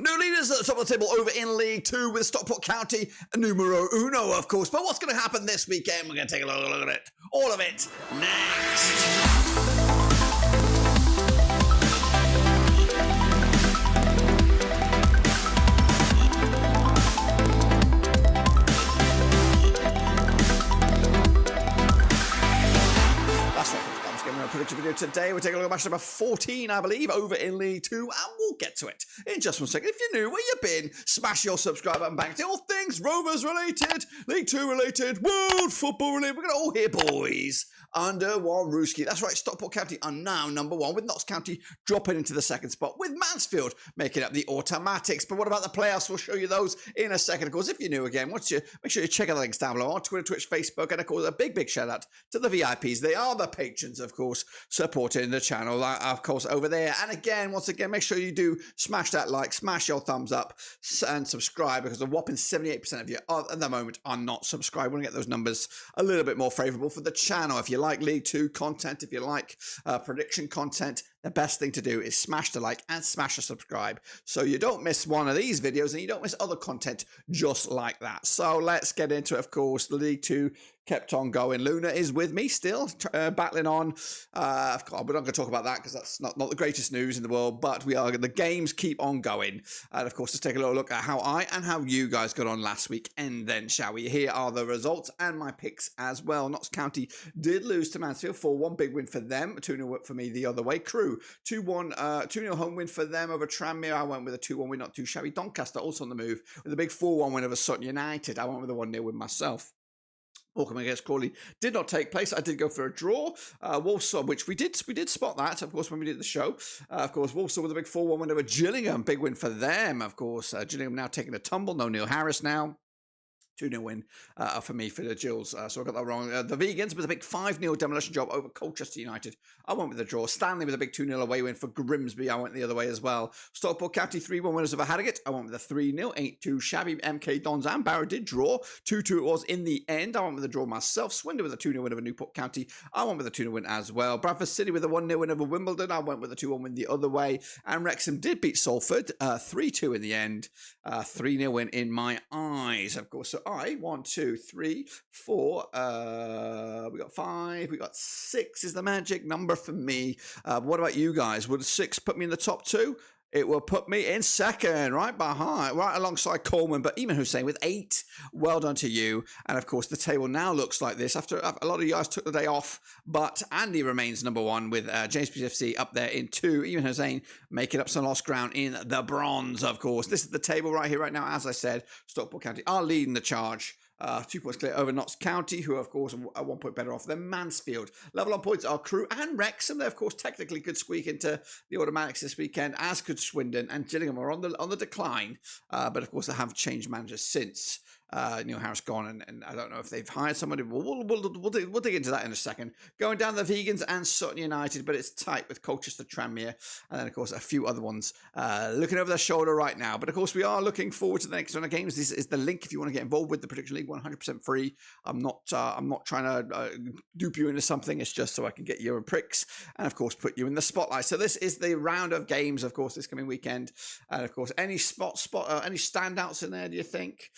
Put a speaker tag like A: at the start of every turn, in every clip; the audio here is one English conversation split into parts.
A: New leaders at the top of the table over in League 2 with Stockport County, numero uno, of course. But what's going to happen this weekend? We're going to take a look at it. All of it next. Prediction video today. We're taking a look at match number 14, I believe, over in League 2, and we'll get to it in just one second. If you're new, where you been, smash your subscribe button back to all things Rovers related, League 2 related, world football related. We're going to all hear boys under one Rooski. That's right, Stockport County are now number one, with Notts County dropping into the second spot, with Mansfield making up the automatics. But what about the playoffs? We'll show you those in a second. Of course, if you're new again, make sure you check out the links down below on Twitter, Twitch, Facebook, and of course, a big shout out to the VIPs. They are the patrons, of course, supporting the channel, of course, over there. And again, once again, make sure you do smash that like, smash your thumbs up, and subscribe, because a whopping 78% of you at the moment are not subscribed. We want to get those numbers a little bit more favorable for the channel. If you like League 2 content, if you like prediction content, the best thing to do is smash the like and smash the subscribe, so you don't miss one of these videos and you don't miss other content just like that. So let's get into it. Of course, League 2 kept on going. Luna is with me still, battling on. Of course, we're not going to talk about that because that's not the greatest news in the world, but the games keep on going. And of course, let's take a little look at how I and how you guys got on last week, and then shall we? Here are the results and my picks as well. Notts County did lose to Mansfield 4-1, big win for them. 2-0 for me the other way. Crewe 2-0 home win for them over Tranmere. I went with a 2-1 win, not too shabby. Doncaster also on the move with a big 4-1 win over Sutton United. I went with a 1-0 win myself. Morecambe against Crawley did not take place. I did go for a draw. Walsall, which we did spot that, of course, when we did the show. Of course, Walsall with a big 4-1 win over Gillingham. Big win for them, of course. Gillingham now taking a tumble. No Neil Harris now. 2-0 win for me for the Gills. So I got that wrong. The Vegans with a big 5-0 demolition job over Colchester United. I went with the draw. Stanley with a big 2-0 away win for Grimsby. I went the other way as well. Stockport County 3-1 winners over Harrogate. I went with a 3-0. Ain't too shabby. MK Dons and Barrow did draw. 2-2 it was in the end. I went with the draw myself. Swindon with a 2-0 win over Newport County. I went with a 2-0 win as well. Bradford City with a 1-0 win over Wimbledon. I went with a 2-1 win the other way. And Wrexham did beat Salford. 3-2 in the end. 3-0 win in my eyes, of course. So I 1, 2, 3, 4. We got 5. We got 6 is the magic number for me. What about you guys? Would 6 put me in the top 2? It will put me in second, right alongside Coleman, but even Hussein with 8. Well done to you. And of course, the table now looks like this. After a lot of you guys took the day off, but Andy remains number 1 with James PFC up there in 2. Even Hussein making up some lost ground in the bronze, of course. This is the table right here, right now. As I said, Stockport County are leading the charge. 2 points clear over Notts County, who, of course, are 1 point better off than Mansfield. Level on points are Crewe and Wrexham. They, of course, technically could squeak into the automatics this weekend, as could Swindon, and Gillingham are on the decline. But, of course, they have changed managers since Neil Harris gone, and I don't know if they've hired somebody. We'll dig into that in a second. Going down the Vegans and Sutton United, but it's tight with Colchester, Tranmere, and then of course a few other ones looking over their shoulder right now. But of course we are looking forward to the next round of games. This is the link if you want to get involved with the Prediction League, 100% free. I'm not trying to dupe you into something. It's just so I can get your pricks and of course put you in the spotlight. So this is the round of games, of course, this coming weekend, and of course any any standouts in there? Do you think?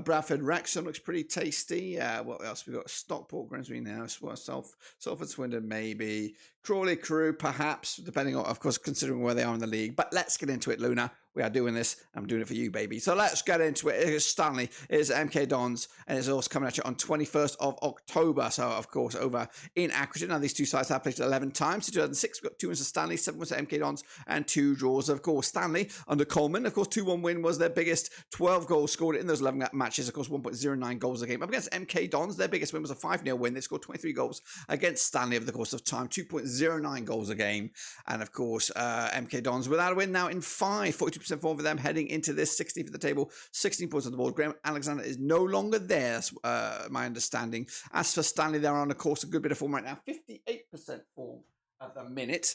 A: Bradford Wrexham looks pretty tasty. What else? We've got Stockport, Grimsby now, Salford, Swindon maybe, Crawley, Crewe perhaps, depending on, of course, considering where they are in the league. But let's get into it, Luna. We are doing this. I'm doing it for you, baby. So let's get into it. It is Stanley. It is MK Dons. And it's also coming at you on 21st of October. So, of course, over in Accrington. Now, these two sides have played 11 times. In 2006, we've got 2 wins for Stanley, 7 wins for MK Dons, and 2 draws. Of course, Stanley under Coleman. Of course, 2-1 win was their biggest. 12 goals scored in those 11 matches. Of course, 1.09 goals a game. Up against MK Dons, their biggest win was a 5-0 win. They scored 23 goals against Stanley over the course of time. 2.09 goals a game. And, of course, MK Dons without a win now in 5. 42% form for them heading into this 16th of the table, 16 points on the board. Graham Alexandra is no longer there, my understanding. As for Stanley, they're on a course, a good bit of form right now, 58% form at the minute,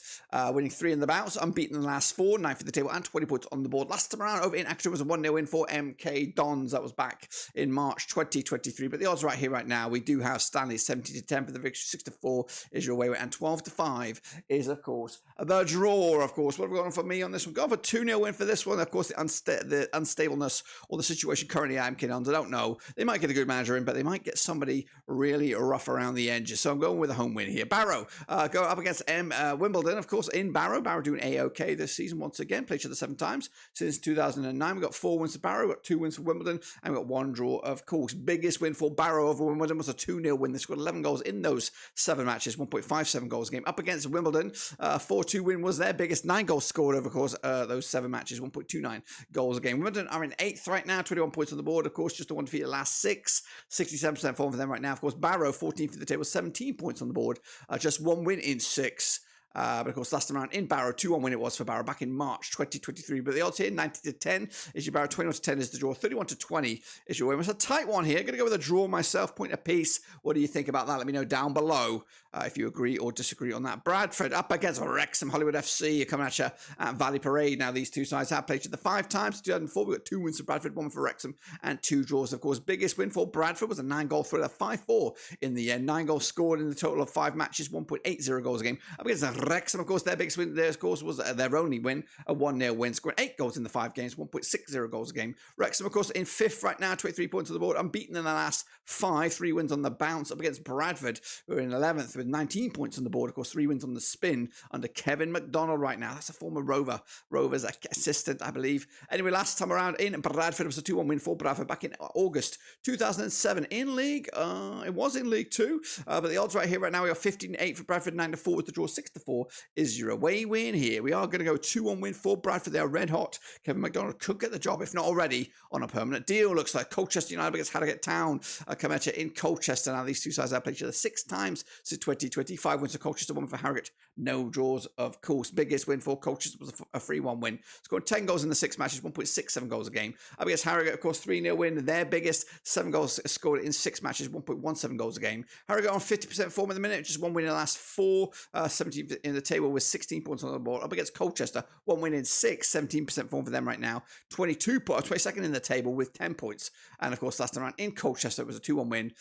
A: winning 3 in the bouts, unbeaten in the last 4, 9th for the table, and 20 points on the board. Last time around over in Accrington was a 1-0 win for MK Dons. That was back in March 2023. But the odds right here, right now, we do have Stanley 70-10 for the victory, 6-4 is your away win, and 12-5 is, of course, the draw. Of course, what have we got on for me on this one? Going for 2-0 win for this one. Of course, the unstableness or the situation currently at MK Dons, I don't know. They might get a good manager in, but they might get somebody really rough around the edges. So I'm going with a home win here. Barrow go up against Wimbledon, of course, in Barrow. Barrow doing A-OK this season once again. Played each other 7 times since 2009. We've got 4 wins for Barrow, we've got 2 wins for Wimbledon, and we've got 1 draw, of course. Biggest win for Barrow over Wimbledon was a 2-0 win. They scored 11 goals in those 7 matches, 1.57 goals a game. Up against Wimbledon, 4-2 win was their biggest. 9 goals scored over, of course, those 7 matches, 1.29 goals a game. Wimbledon are in 8th right now, 21 points on the board, of course, just a 1 defeat the last 6, 67% form for them right now. Of course, Barrow, 14th for the table, 17 points on the board, just 1 win in 6. But of course, last time around in Barrow, 2-1 win it was for Barrow back in March 2023. But the odds here, 90-10 is your Barrow, 21-10 is the draw, 31-20 is your win. It's a tight one here. Going to go with a draw myself, point apiece. What do you think about that? Let me know down below if you agree or disagree on that. Bradford up against Wrexham, Hollywood FC. You're coming at you at Valley Parade. Now, these two sides have played each other 5 times. 2004, we've got 2 wins for Bradford, 1 for Wrexham, and 2 draws. Of course, biggest win for Bradford was a 9-goal thriller, 5-4 in the end. 9 goals scored in the total of 5 matches, 1.80 goals a game. Up against Wrexham, of course, their biggest win, of course, was their only win, a 1-0 win, scoring 8 goals in the 5 games, 1.60 goals a game. Wrexham, of course, in 5th right now, 23 points on the board, unbeaten in the last 5, 3 wins on the bounce. Up against Bradford, who are in 11th with 19 points on the board, of course, 3 wins on the spin under Kevin McDonald right now. That's a former Rovers assistant, I believe. Anyway, last time around in Bradford, it was a 2-1 win for Bradford back in August 2007. In League, it was in League 2, but the odds right here right now, we are 15-8 for Bradford, 9-4 with the draw, 6-4 is your away win here. We are going to go 2-1 win for Bradford. They are red hot. Kevin McDonald could get the job, if not already, on a permanent deal. Looks like Colchester United against Harrogate Town come at you in Colchester. Now, these two sides have played each other 6 times since 2025. Wins for Colchester, 1 for Harrogate. No draws, of course. Biggest win for Colchester was a 3-1 win. Scored 10 goals in the 6 matches, 1.67 goals a game. Up against Harrogate, of course, 3-0 win. Their biggest, 7 goals scored in 6 matches, 1.17 goals a game. Harrogate on 50% form at the minute, just 1 win in the last 4, 17 in the table with 16 points on the board. Up against Colchester, 1 win in 6, 17% form for them right now. 22nd in the table with 10 points. And of course, last time around in Colchester, it was a 2-1 win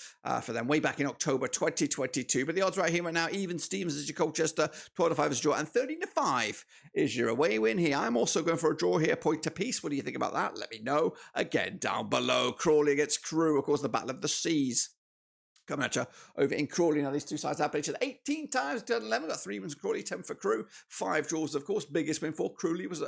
A: for them way back in October 2022. But the odds right here right now, even Stevens is your Colchester, 12-5 is your draw, and 13-5 is your away win here. I'm also going for a draw here, point apiece. What do you think about that? Let me know again down below. Crawley against Crewe, of course, the Battle of the Seas. Coming at you over in Crawley. Now, these two sides have played each other 18 times, 2011. Got 3 wins for Crawley, 10 for Crewe, 5 draws, of course. Biggest win for Crawley was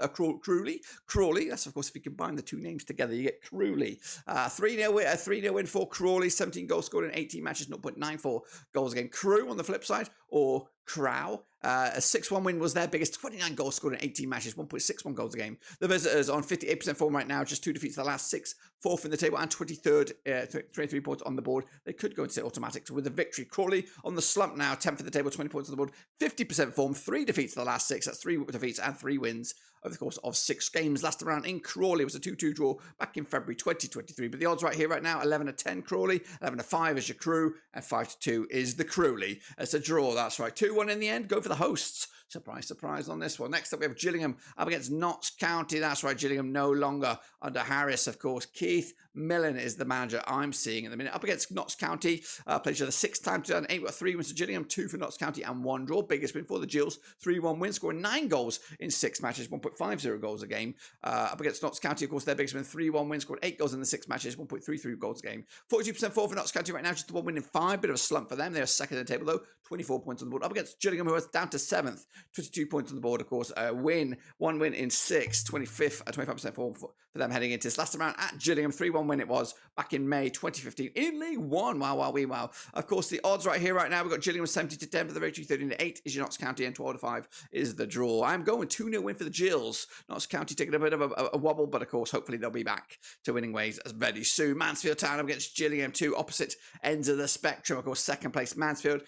A: Crawley. That's, of course, if you combine the 2 names together, you get Crawley. 3-0 win for Crawley, 17 goals scored in 18 matches, 0.94 goals a game. Crewe on the flip side, or Crewe. A 6-1 win was their biggest, 29 goals scored in 18 matches, 1.61 goals a game. The visitors on 58% form right now, just 2 defeats the last 6, 4th in the table, and 23rd, 23 points on the board. They could go into automatic with a victory. Crawley on the slump now, 10th in the table, 20 points on the board, 50% form, 3 defeats the last 6. That's 3 defeats and 3 wins over the course of 6 games. Last round in Crawley was a 2-2 draw back in February 2023. But the odds right here right now, 11-10 Crawley, 11-5 is your Crewe, and 5-2 is the Crawley. It's a draw, that's right. 2-1 in the end. Go for the hosts. Surprise, surprise on this one. Next up, we have Gillingham up against Notts County. That's right, Gillingham no longer under Harris, of course. Keith Millen is the manager I'm seeing in the minute. Up against Notts County, played each other 6 times, 2008. Got 3 wins for Gillingham, 2 for Notts County, and 1 draw. Biggest win for the Gills, 3-1 win, scoring 9 goals in 6 matches, 1.50 goals a game. Up against Notts County, of course, their biggest win, 3-1 win, scored 8 goals in the 6 matches, 1.33 goals a game. 42% for Notts County right now, just 1 win in 5. Bit of a slump for them. They're 2nd in the table, though, 24 points on the board. Up against Gillingham, who is down to 7th, 22 points on the board, of course. 1 win in 6, 25th, 25% form for them heading into this last round at Gillingham. 3-1 win it was back in May 2015 in League 1. Wow. Of course, the odds right here, right now, we've got Gillingham 70-10 for the victory, 13-8 is your Notts County, and 12-5 is the draw. I'm going 2-0 win for the Gills. Notts County taking a bit of a wobble, but of course, hopefully they'll be back to winning ways very soon. Mansfield Town up against Gillingham, 2 opposite ends of the spectrum. Of course, third place Mansfield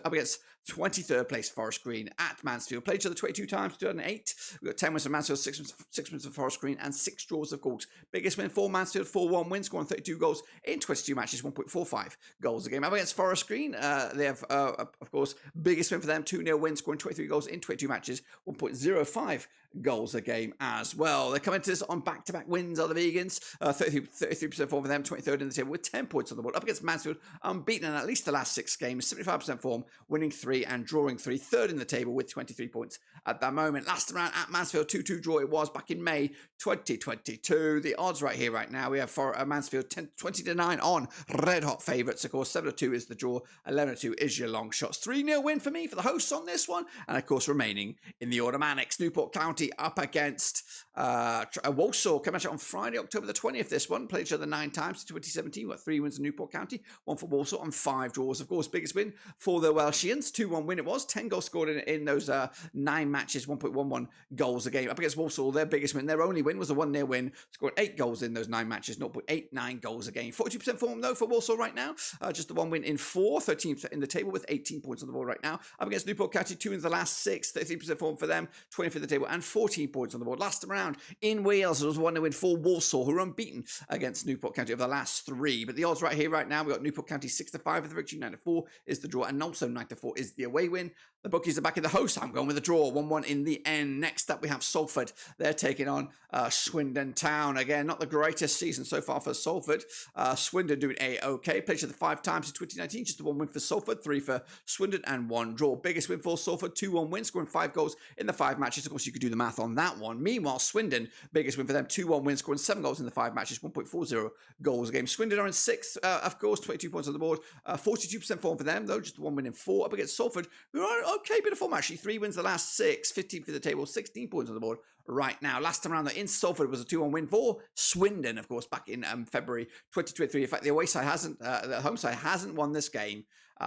A: up against 23rd place Forest Green at Mansfield. Played each other 22 times, 2008. We've got 10 wins for Mansfield, 6 wins for Forest Green, and 6 draws, of course. Biggest win for Mansfield, 4-1 win, scoring 32 goals in 22 matches, 1.45 goals a game. Up against Forest Green, they have, of course, biggest win for them, 2-0 win, scoring 23 goals in 22 matches, 1.05 goals a game as well. They're coming to this on back-to-back wins, are the Vegans. 33% form for them, 23rd in the table with 10 points on the board. Up against Mansfield, unbeaten in at least the last 6 games, 75% form, winning 3 and drawing 3. Third in the table with 23 points at that moment. Last round at Mansfield, 2-2 draw it was back in May 2022. The odds right here, right now, we have for Mansfield 20-9 on red-hot favourites. Of course, 7-2 is the draw, 11-2 is your long shots. 3-0 win for me for the hosts on this one. And, of course, remaining in the automatics, Newport County up against Walsall. Came out on Friday, October the 20th, this one. Played each other 9 times in 2017. Got 3 wins in Newport County, 1 for Walsall and 5 draws. Of course, biggest win for the Welshians. 2-1 win it was. 10 goals scored in those 9 matches, 1.11 goals a game. Up against Walsall, their biggest win, their only win was a 1-0 win. Scored 8 goals in those 9 matches, 0.89 goals a game. 42% form, though, for Walsall right now. Just the 1 win in 4, 13th in the table with 18 points on the board right now. Up against Newport County, 2 wins the last 6, 33% form for them, 20th in the table and 14 points on the board. Last round in Wales, it was 1-0 win for Walsall, who are unbeaten against Newport County over the last 3. But the odds right here, right now, we've got Newport County 6-5 for the victory, 9-4 is the draw, and also 9-4 is the away win. The bookies are back in the host. I'm going with the draw, 1-1 in the end. Next up, we have Salford. They're taking on Swindon Town. Again, not the greatest season so far for Salford. Swindon doing A-OK. Played each other 5 times in 2019. Just the 1 win for Salford, 3 for Swindon, and 1 draw. Biggest win for Salford, 2-1 win, scoring 5 goals in the 5 matches. Of course, you could do the math on that one. Meanwhile, Swindon, biggest win for them, 2-1 win, scoring 7 goals in the 5 matches, 1.40 goals a game. Swindon are in 6th, of course, 22 points on the board. 42% form for them, though, just 1 win in 4. Up against Salford, who are okay bit of form, actually. 3 wins the last 6, 15 for the table, 16 points on the board right now. Last time around, though, in Salford was a 2-1 win for Swindon, of course, back in February 2023. In fact, the home side hasn't won this game,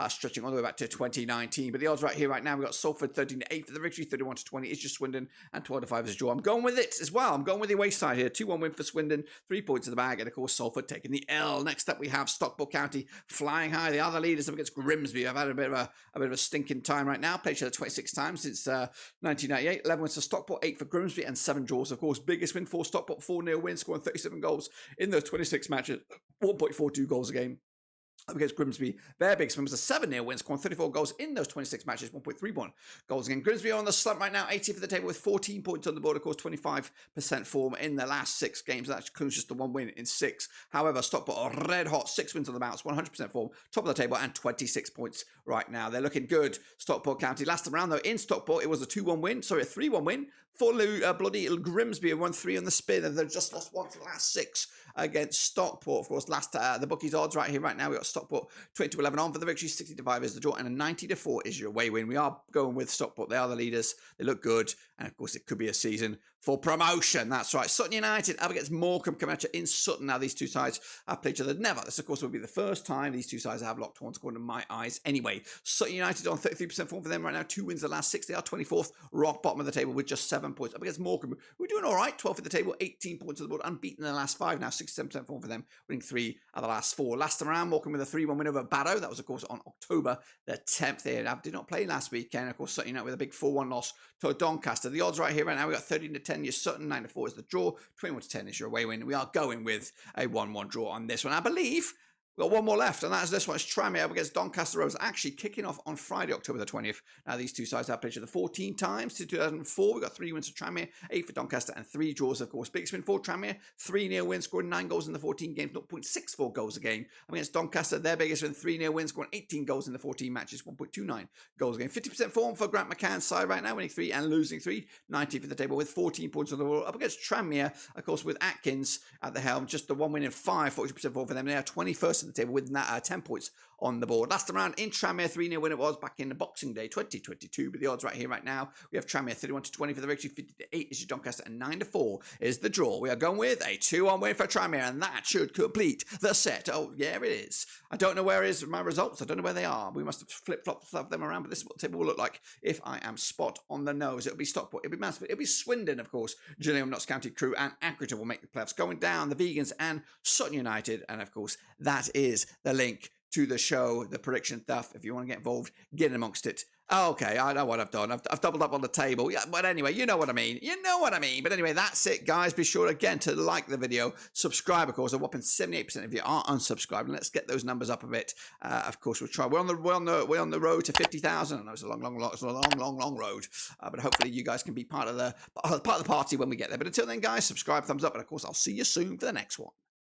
A: stretching all the way back to 2019. But the odds right here, right now, we've got Salford 13-8 for the victory, 31-20 is just Swindon, and 12-5 is a draw. I'm going with it as well. I'm going with the away side here. 2-1 win for Swindon, 3 points in the bag, and of course, Salford taking the L. Next up, we have Stockport County flying high. The other leaders up against Grimsby. I've had a bit of a stinking time right now. Played each other 26 times since 1998. 11 wins for Stockport, 8 for Grimsby, and 7 draws. Of course, biggest win for Stockport, 4-0 win, scoring 37 goals in those 26 matches, 1.42 goals a game. Up against Grimsby, their biggest win was a 7-0 win, scoring 34 goals in those 26 matches, 1.31 goals again. Grimsby are on the slump right now, 80th for the table with 14 points on the board, of course, 25% form in the last 6 games. That includes just the 1 win in 6. However, Stockport are red hot, 6 wins on the bounce, 100% form, top of the table, and 26 points right now. They're looking good, Stockport County. Last time around, though, in Stockport, it was a 3-1 win for bloody Grimsby, and 1-3 on the spin, and they've just lost 1 for the last 6 against Stockport. Of course, the bookies odds right here, right now, we got Stockport 20-11 on for the victory, 60-5 is the draw, and a 90-4 is your away win. We are going with Stockport. They are the leaders. They look good, and of course, it could be a season for promotion. That's right. Sutton United up against Morecambe coming at you in Sutton. Now, these two sides have played each other. Never. This, of course, will be the first time these two sides have locked horns, according to my eyes. Anyway, Sutton United on 33% form for them right now. 2 wins the last 6. They are 24th, rock bottom of the table with just 7 points. Up against Morecambe, we're doing all right. 12th at the table, 18 points on the board, unbeaten in the last 5 now. 67% form for them, winning 3 of the last 4. Last time around, Morecambe with a 3-1 win over Barrow. That was, of course, on October the 10th. They did not play last weekend. Of course, Sutton United with a big 4-1 loss to Doncaster. The odds right here right now, we got 13-10. Your Sutton, 9-4 is the draw. 21-10 is your away win. We are going with a 1-1 draw on this one. I believe we've got one more left, and that is this one. It's Tranmere up against Doncaster Rovers, actually kicking off on Friday, October the 20th. Now, these two sides have played each other 14 times since 2004. We've got 3 wins for Tranmere, 8 for Doncaster, and 3 draws, of course. Biggest win for Tranmere, 3-0 win, scoring 9 goals in the 14 games, 0.64 goals a game. Up against Doncaster, their biggest win, 3-0 win, scoring 18 goals in the 14 matches, 1.29 goals a game. 50% form for Grant McCann's side right now, winning 3 and losing 3. 19th for the table with 14 points on the board. Up against Tranmere, of course, with Atkins at the helm, just the 1 win in 5, 40% form for them. They are 21st at the table with 10 points on the board. Last time around in Tranmere, 3-0 win it was back in the Boxing Day 2022. But the odds right here, right now, we have Tranmere 31-20 for the victory, 50-8 is your Doncaster, and 9-4 is the draw. We are going with a 2-1 win for Tranmere, and that should complete the set. Oh, yeah, it is. I don't know where is my results. I don't know where they are. We must have flip-flopped them around, but this is what the table will look like if I am spot on the nose. It'll be Stockport, it'll be Mansfield, it'll be Swindon, of course. Gillingham, Notts County, Crewe, and Accrington will make the playoffs. Going down, the Vegans and Sutton United, and of course, that is the link to the show, the prediction stuff. If you want to get involved, get in amongst it. Okay, I know what I've done. I've doubled up on the table. Yeah, but anyway, you know what I mean. You know what I mean. But anyway, that's it, guys. Be sure again to like the video, subscribe. Of course, a whopping 78% of you are unsubscribed. And let's get those numbers up a bit. Of course, we'll try. We're on the road to 50,000. I know it's a long road. But hopefully, you guys can be part of the party when we get there. But until then, guys, subscribe, thumbs up, and of course, I'll see you soon for the next one.